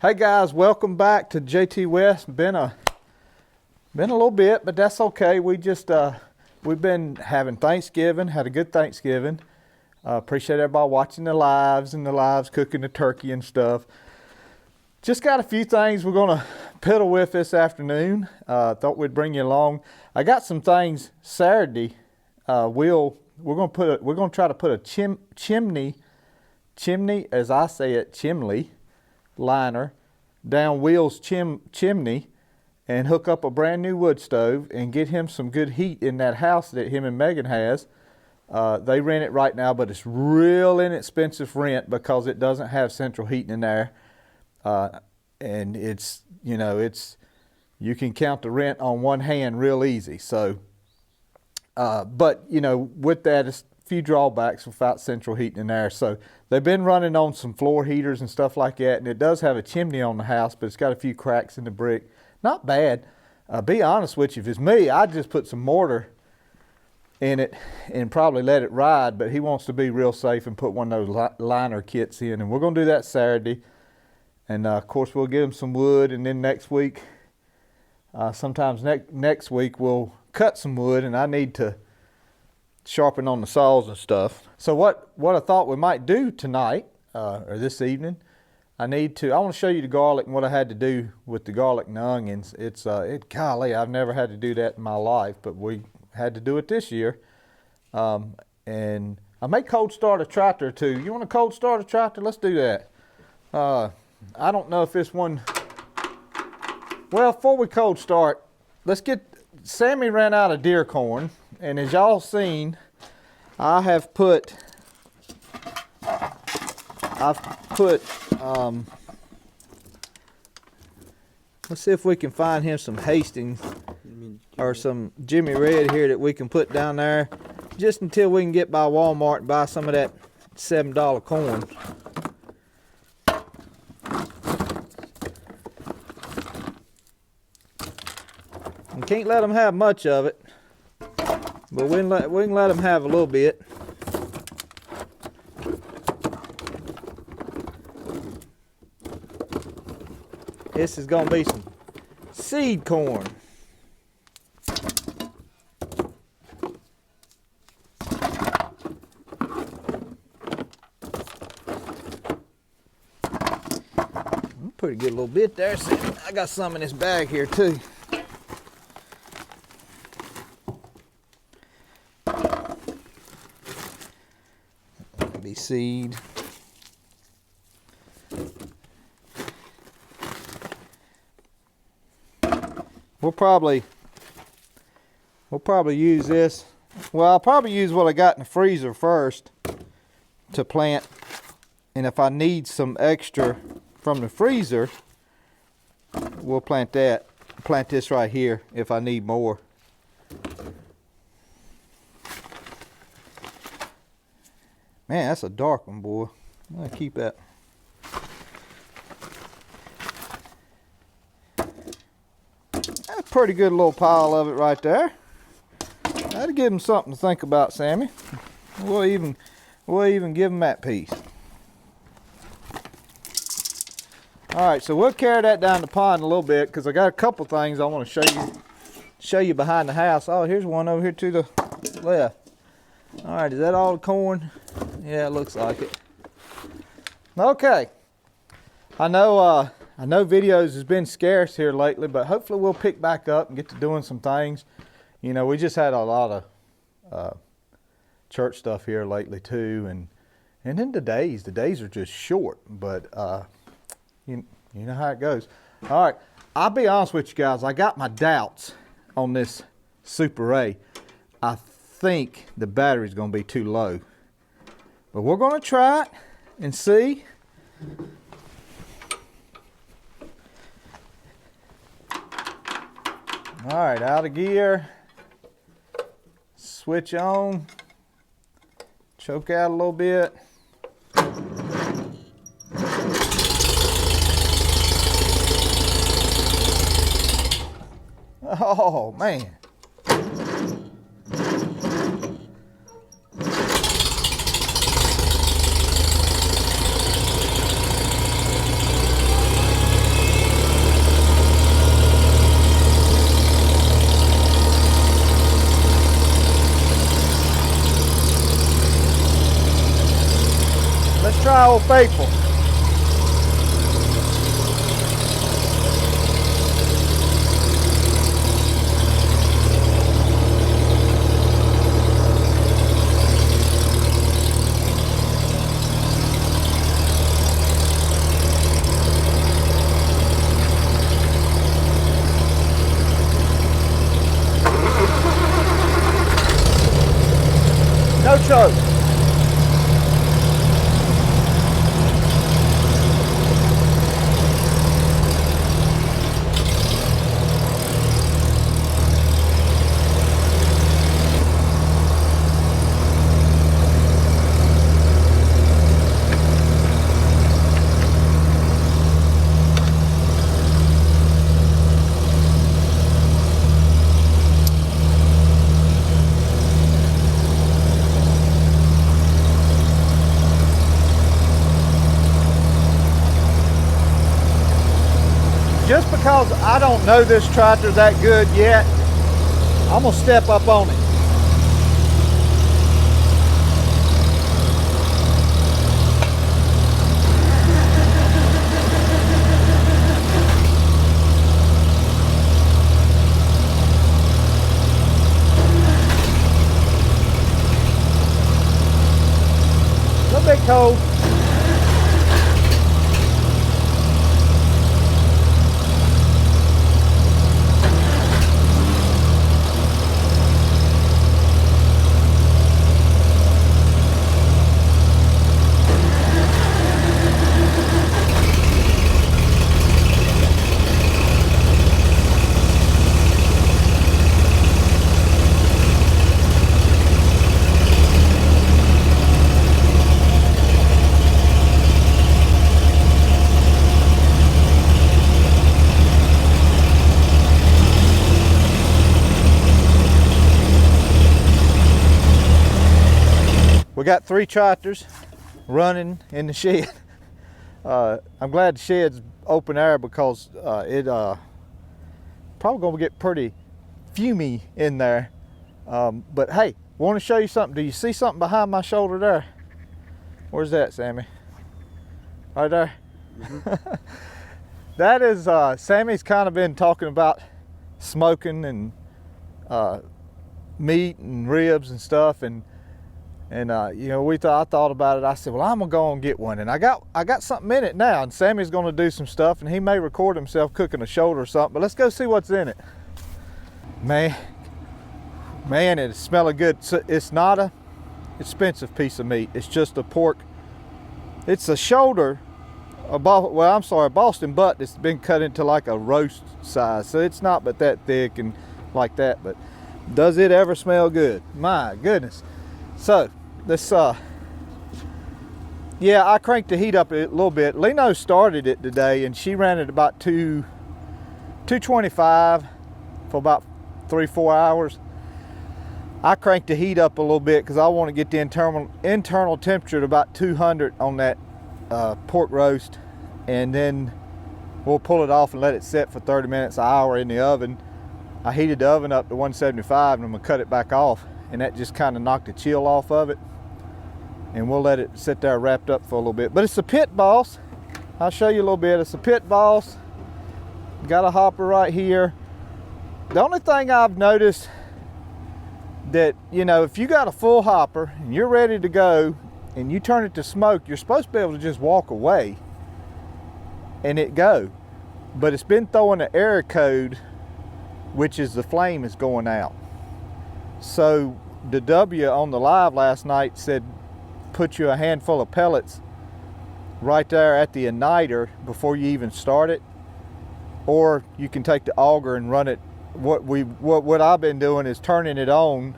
Hey guys, welcome back to Jtwes. Been a little bit, but that's okay. We've been having Thanksgiving, had a good Thanksgiving. Appreciate everybody watching the lives cooking the turkey and stuff. Just got a few things we're gonna piddle with this afternoon. Thought we'd bring you along. I got some things Saturday. We're gonna try to put a chimney, as I say it, chimney liner down Will's chimney and hook up a brand new wood stove and get him some good heat in that house that him and Megan has. They rent it right now, but it's real inexpensive rent because it doesn't have central heating in there. And it's, you can count the rent on one hand real easy. So, but with that, it's a few drawbacks without central heating in there. So they've been running on some floor heaters and stuff like that. And it does have a chimney on the house, but it's got a few cracks in the brick. Not bad. Be honest with you, if it's me, I'd just put some mortar in it and probably let it ride, but he wants to be real safe and put one of those liner kits in. And we're going to do that Saturday. And of course, we'll get him some wood, and then next week, sometimes next week, we'll cut some wood, and I need to sharpen on the saws and stuff. So what I thought we might do tonight, or this evening, I want to show you the garlic and what I had to do with the garlic and the onions. Golly, I've never had to do that in my life, but we had to do it this year. And I may cold start a tractor too. You want to cold start a tractor? Let's do that. I don't know if this one, well, before we cold start, Sammy ran out of deer corn, and as y'all seen, I've put, let's see if we can find him some Hastings or some Jimmy Red here that we can put down there just until we can get by Walmart and buy some of that $7 corn. We can't let them have much of it, but we can let them have a little bit. This is going to be some seed corn. Pretty good little bit there. See, I got some in this bag here too. Be seed. We'll probably use this. Well, I'll probably use what I got in the freezer first to plant, and if I need some extra from the freezer, we'll plant that. Plant this right here if I need more. Man, that's a dark one, boy. I'm gonna keep that. That's a pretty good little pile of it right there. That'll give him something to think about, Sammy. We'll even give him that piece. All right, so we'll carry that down the pond a little bit because I got a couple things I want to show you behind the house. Oh, here's one over here to the left. All right, is that all the corn? Yeah, it looks like it. Okay. I know videos has been scarce here lately, but hopefully we'll pick back up and get to doing some things. We just had a lot of church stuff here lately too, and then the days are just short, but you know how it goes. All right, I'll be honest with you guys. I got my doubts on this Super A. I think the battery's going to be too low, but we're going to try it and see. All right, out of gear, switch on, choke out a little bit. Oh man. Let's try Old Faithful. No choke. Just because I don't know this tractor that good yet, I'm gonna step up on it. A little bit cold. We got 3 tractors running in the shed. I'm glad the shed's open air because it probably gonna get pretty fumy in there. But hey, want to show you something. Do you see something behind my shoulder there? Where's that, Sammy? Right there? Mm-hmm. That is, Sammy's kind of been talking about smoking and meat and ribs and stuff, and you know, I thought about it. I said, well, I'm gonna go and get one, and I got something in it now, and Sammy's gonna do some stuff, and he may record himself cooking a shoulder or something. But let's go see what's in it. Man, it's smelling good. It's not a expensive piece of meat. It's just a pork. It's a shoulder, a Boston butt that's been cut into like a roast size, so it's not but that thick and like that. But does it ever smell good? My goodness. So this, yeah, I cranked the heat up a little bit. Leno started it today, and she ran it about 225 for about 3-4 hours. I cranked the heat up a little bit because I want to get the internal temperature to about 200 on that pork roast, and then we'll pull it off and let it set for 30 minutes, an hour in the oven. I heated the oven up to 175, and I'm gonna cut it back off, and that just kind of knocked the chill off of it, and we'll let it sit there wrapped up for a little bit. But it's a Pit Boss. I'll show you a little bit. It's a Pit Boss. Got a hopper right here. The only thing I've noticed that, you know, if you got a full hopper and you're ready to go and you turn it to smoke, you're supposed to be able to just walk away and it go. But it's been throwing an error code, which is the flame is going out. So the W on the live last night said put you a handful of pellets right there at the igniter before you even start it, or you can take the auger and run it. What I've been doing is turning it on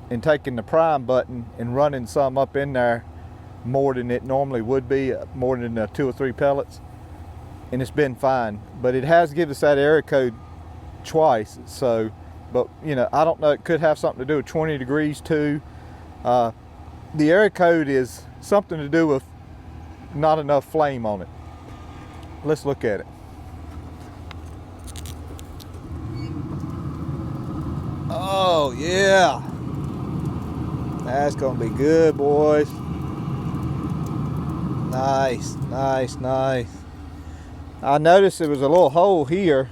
and taking the prime button and running some up in there more than it normally would be, more than 2 or 3 pellets, and it's been fine. But it has given us that error code twice. So, but you know, I don't know, it could have something to do with 20 degrees too. The error code is something to do with not enough flame on it. Let's look at it. Oh yeah, that's gonna be good, boys. Nice, nice, nice. I noticed there was a little hole here.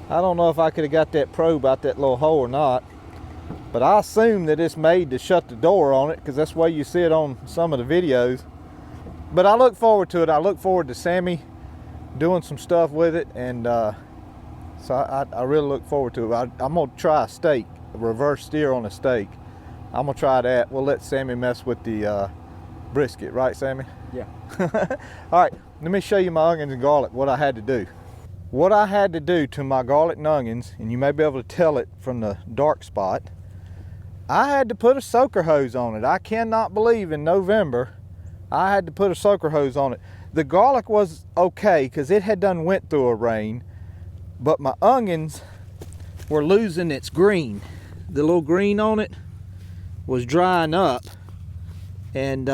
I don't know if I could have got that probe out that little hole or not, but I assume that it's made to shut the door on it, because that's the way you see it on some of the videos. But I look forward to it. I look forward to Sammy doing some stuff with it, and so I really look forward to it. I'm gonna try a steak, a reverse steer on a steak. I'm gonna try that. We'll let Sammy mess with the brisket, right, Sammy? Yeah. All right, let me show you my onions and garlic, what I had to do. What I had to do to my garlic and onions, and you may be able to tell it from the dark spot, I had to put a soaker hose on it. I cannot believe in November I had to put a soaker hose on it. The garlic was okay because it had done went through a rain, but my onions were losing its green. The little green on it was drying up, and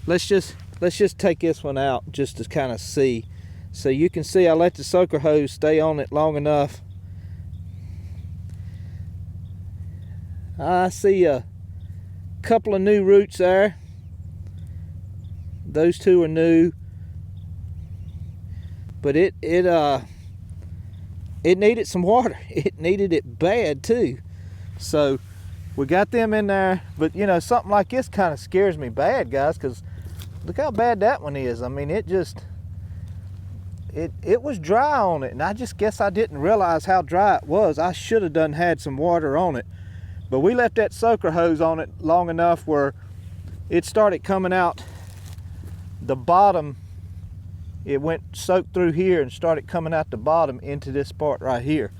let's just take this one out just to kind of see. So you can see I let the soaker hose stay on it long enough. I see a couple of new roots there. Those two are new, but it needed some water. It needed it bad too. So we got them in there, but you know, something like this kind of scares me bad, guys, because look how bad that one is. I mean, it was dry on it, and I just guess I didn't realize how dry it was. I should have had some water on it, but we left that soaker hose on it long enough where it started coming out the bottom. It went soaked through here and started coming out the bottom into this part right here.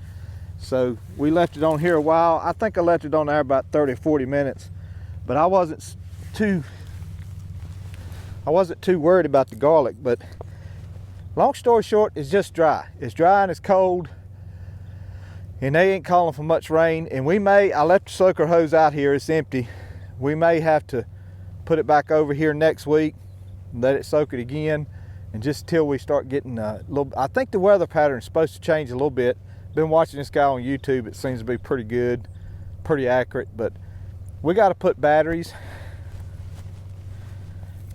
So we left it on here a while. I think I left it on there about 30 or 40 minutes, but I wasn't too worried about the garlic. But long story short, it's just dry. It's dry and it's cold, and they ain't calling for much rain. And I left the soaker hose out here, it's empty. We may have to put it back over here next week, let it soak it again, and just till we start getting a little. I think the weather pattern is supposed to change a little bit. Been watching this guy on YouTube. It seems to be pretty good, pretty accurate, but we got to put batteries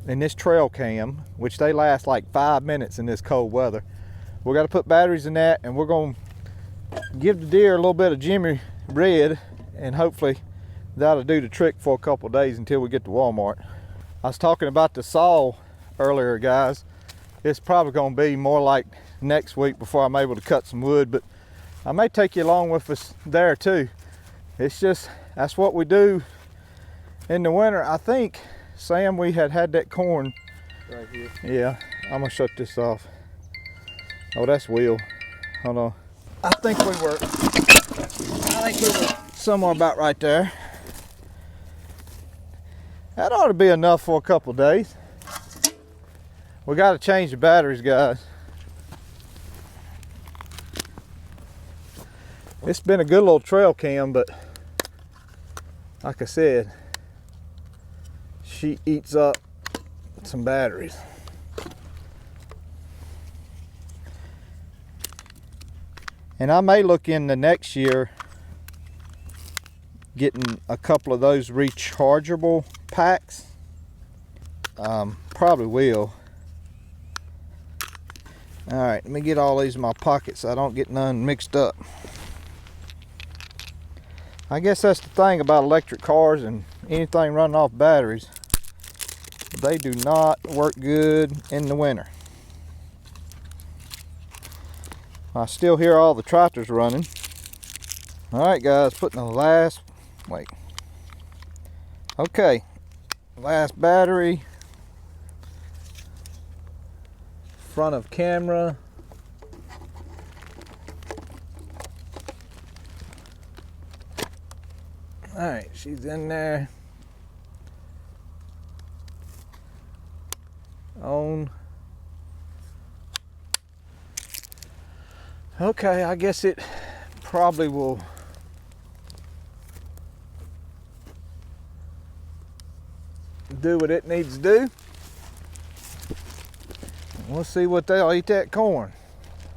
in this trail cam, which they last like 5 minutes in this cold weather. We got to put batteries in that, and we're going to give the deer a little bit of Jimmy Red, and hopefully that'll do the trick for a couple of days until we get to Walmart. I was talking about the saw earlier, guys. It's probably going to be more like next week before I'm able to cut some wood, but I may take you along with us there too. It's just, that's what we do in the winter. I think, Sam, we had that corn right here. Yeah, I'm gonna shut this off. Oh, that's Will. Hold on. I think we were somewhere about right there. That ought to be enough for a couple days. We got to change the batteries, guys. It's been a good little trail cam, but like I said, she eats up some batteries. And I may look into next year getting a couple of those rechargeable packs. Probably will. All right, let me get all these in my pockets so I don't get none mixed up. I guess that's the thing about electric cars and anything running off batteries. They do not work good in the winter. I still hear all the tractors running. All right, guys, putting the last, wait. Okay, last battery. Front of camera. All right, she's in there. On. Okay, I guess it probably will do what it needs to do. We'll see what they'll eat that corn.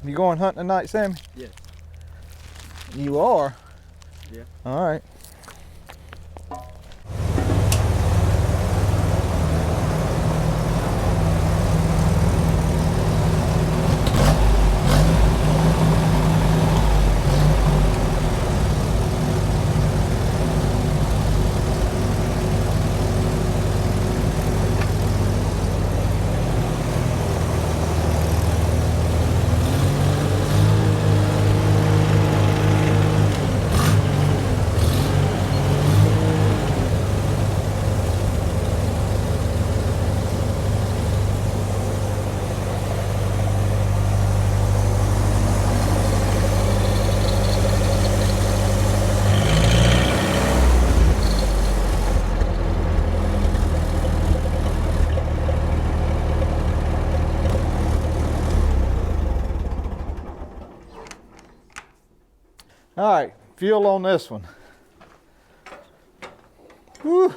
You going hunting tonight, Sammy? Yes. You are? Yeah. All right. All right, fuel on this one. Whew.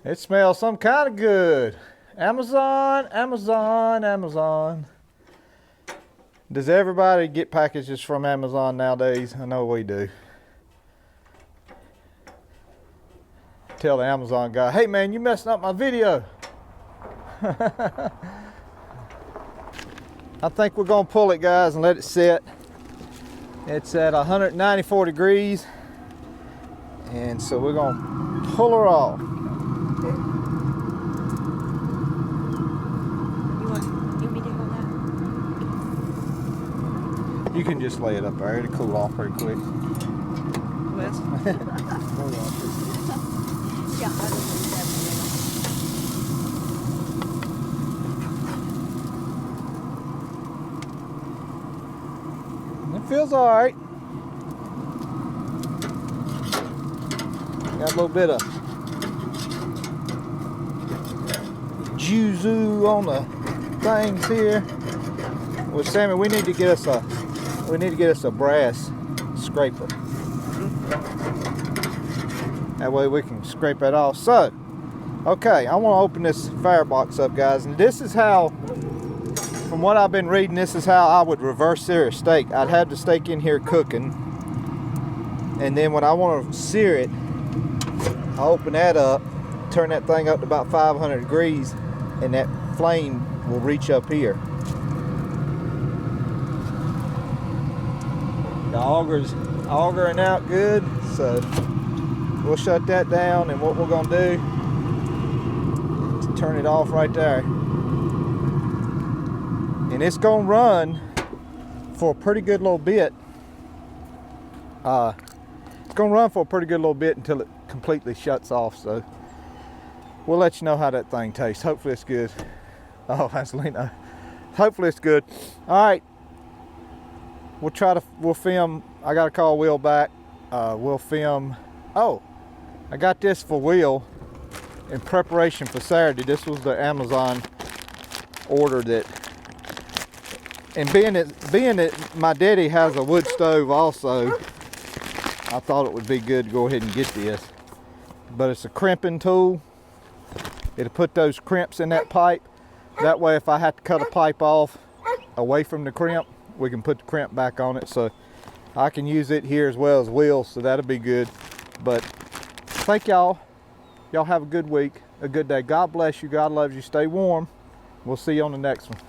It smells some kind of good. Amazon, Amazon, Amazon. Does everybody get packages from Amazon nowadays? I know we do. Tell the Amazon guy, hey man, you messing up my video. I think we're gonna pull it, guys, and let it sit. It's at 194 degrees. And so we're gonna pull her off. You want me to hold that? You can just lay it up there. It'll cool off pretty quick. Wes? Yeah, I don't think It feels all right. Got a little bit of juzu on the things here. Well, Sammy, we need to get us a brass scraper. That way we can scrape it off. So, okay, I want to open this firebox up, guys, and this is how, from what I've been reading, this is how I would reverse sear a steak. I'd have the steak in here cooking, and then when I want to sear it, I open that up, turn that thing up to about 500 degrees, and that flame will reach up here. The auger's augering out good, so we'll shut that down, and what we're gonna do is turn it off right there. And it's gonna run for a pretty good little bit. It's gonna run for a pretty good little bit until it completely shuts off, so we'll let you know how that thing tastes. Hopefully it's good. Oh, that's Lena. Hopefully it's good. All right, we'll film. I gotta call Will back. We'll film. Oh, I got this for Will in preparation for Saturday. This was the Amazon order that, and being that my daddy has a wood stove also, I thought it would be good to go ahead and get this. But it's a crimping tool. It'll put those crimps in that pipe. That way, if I have to cut a pipe off away from the crimp, we can put the crimp back on it. So I can use it here as well as Will, so that'll be good. But thank y'all. Y'all have a good week, a good day. God bless you. God loves you. Stay warm. We'll see you on the next one.